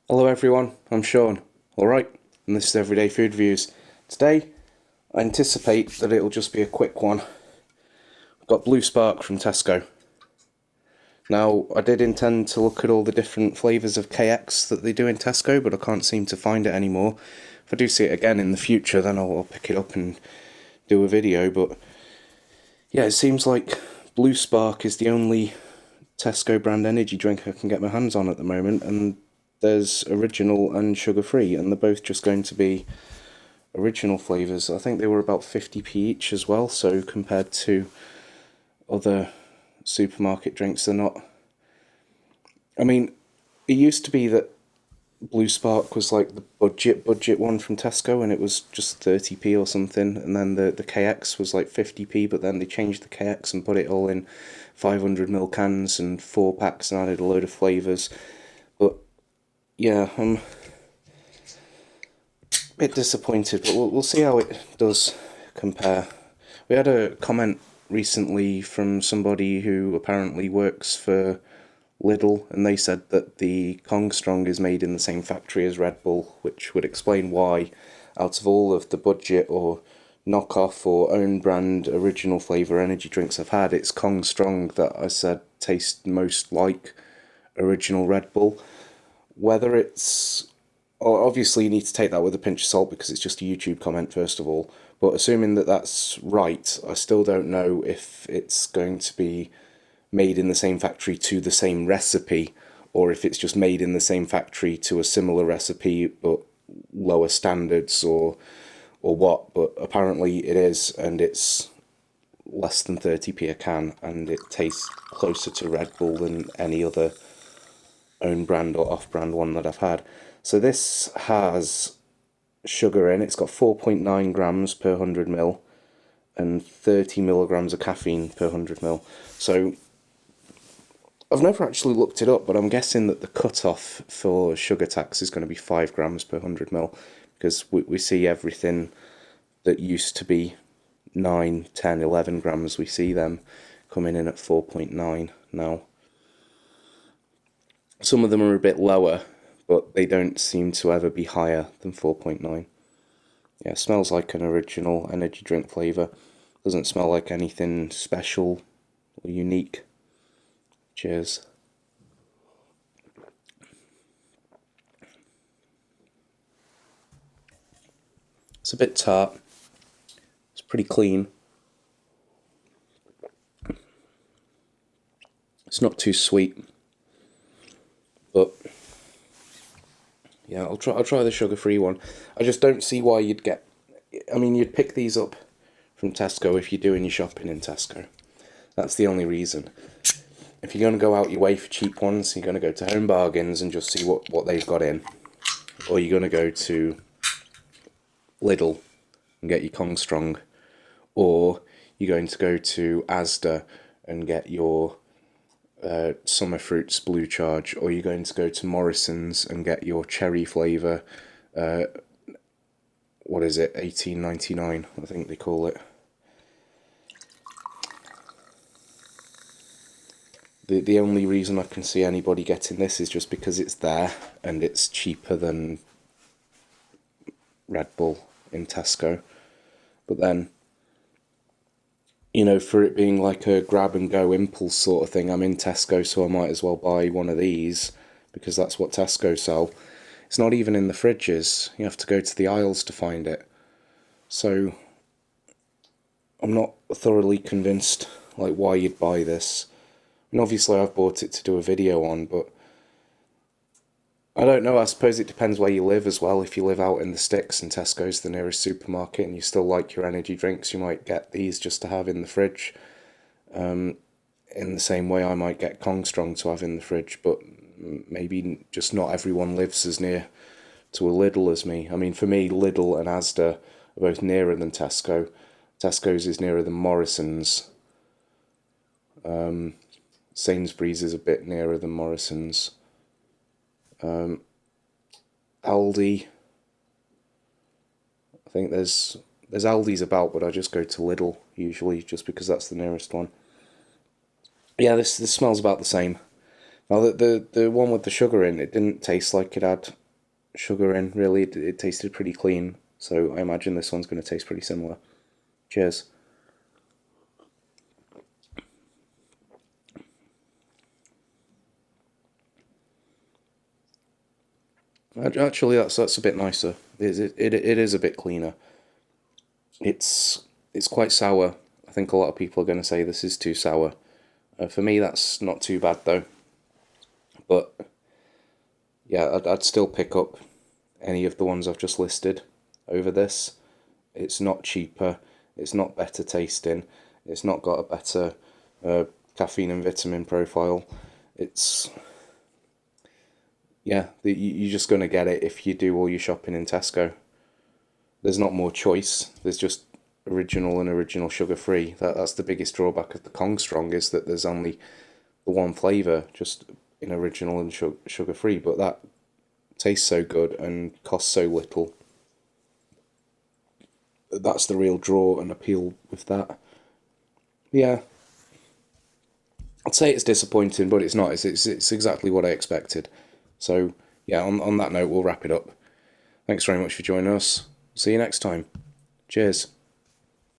Hello everyone, I'm Sean. Alright, and this is Everyday Food Reviews. Today, I anticipate that it'll just be a quick one. I've got Blue Spark from Tesco. Now, I did intend to look at all the different flavours of KX that they do in Tesco, but I can't seem to find it anymore. If I do see it again in the future, then I'll pick it up and do a video, but yeah, it seems like Blue Spark is the only Tesco brand energy drink I can get my hands on at the moment, and there's original and sugar-free, and they're both just going to be original flavours. I think they were about 50p each as well, so compared to other supermarket drinks, they're not... I mean, it used to be that Blue Spark was like the budget one from Tesco, and it was just 30p or something, and then the KX was like 50p, but then they changed the KX and put it all in 500ml cans and 4 packs and added a load of flavours. But yeah, I'm a bit disappointed, but we'll see how it does compare. We had a comment recently from somebody who apparently works for Lidl, and they said that the Kong Strong is made in the same factory as Red Bull, which would explain why, out of all of the budget or knockoff or own brand original flavour energy drinks I've had, it's Kong Strong that I said tastes most like original Red Bull. Whether it's... obviously, you need to take that with a pinch of salt because it's just a YouTube comment, first of all. But assuming that that's right, I still don't know if it's going to be made in the same factory to the same recipe, or if it's just made in the same factory to a similar recipe but lower standards, or what. But apparently it is, and it's less than 30p a can, and it tastes closer to Red Bull than any other own brand or off brand one that I've had. So this has sugar in. It's got 4.9 grams per 100 ml and 30 milligrams of caffeine per 100 ml. So I've never actually looked it up, but I'm guessing that the cutoff for sugar tax is going to be 5 grams per 100 ml, because we see everything that used to be 9, 10, 11 grams, we see them coming in at 4.9 now. Some of them are a bit lower, but they don't seem to ever be higher than 4.9. Yeah, it smells like an original energy drink flavour. Doesn't smell like anything special or unique. Cheers. It's a bit tart. It's pretty clean. It's not too sweet. But yeah, I'll try the sugar-free one. I just don't see why you'd get... I mean, you'd pick these up from Tesco if you're doing your shopping in Tesco. That's the only reason. If you're going to go out your way for cheap ones, you're going to go to Home Bargains and just see what they've got in. Or you're going to go to Lidl and get your Kong Strong. Or you're going to go to Asda and get your Summer Fruits Blue Charge. Or you're going to go to Morrison's and get your cherry flavour. What is it? 18.99, I think they call it. The only reason I can see anybody getting this is just because it's there and it's cheaper than Red Bull in Tesco. But then, for it being like a grab and go impulse sort of thing, I'm in Tesco, so I might as well buy one of these because that's what Tesco sell. It's not even in the fridges. You have to go to the aisles to find it. So I'm not thoroughly convinced like why you'd buy this. And obviously I've bought it to do a video on, but I don't know, I suppose it depends where you live as well. If you live out in the sticks and Tesco's the nearest supermarket and you still like your energy drinks, you might get these just to have in the fridge. In the same way I might get Kong Strong to have in the fridge, but maybe just not everyone lives as near to a Lidl as me. I mean, for me, Lidl and Asda are both nearer than Tesco. Tesco's is nearer than Morrison's. Sainsbury's is a bit nearer than Morrison's. Aldi. I think there's Aldi's about, but I just go to Lidl usually, just because that's the nearest one. Yeah, this smells about the same. Well, the one with the sugar in, it didn't taste like it had sugar in, really. It tasted pretty clean. So I imagine this one's going to taste pretty similar. Cheers. Actually, that's a bit nicer. It is a bit cleaner. It's quite sour. I think a lot of people are going to say this is too sour. For me, that's not too bad though. But yeah, I'd still pick up any of the ones I've just listed over this. It's not cheaper. It's not better tasting. It's not got a better caffeine and vitamin profile. It's yeah, you're just gonna get it if you do all your shopping in Tesco. There's not more choice. There's just original and original sugar free. That's the biggest drawback of the Kong Strong is that there's only the one flavour, just in original and sugar free. But that tastes so good and costs so little. That's the real draw and appeal with that. Yeah, I'd say it's disappointing, but it's not. It's exactly what I expected. So yeah, on that note, we'll wrap it up. Thanks very much for joining us. See you next time. Cheers.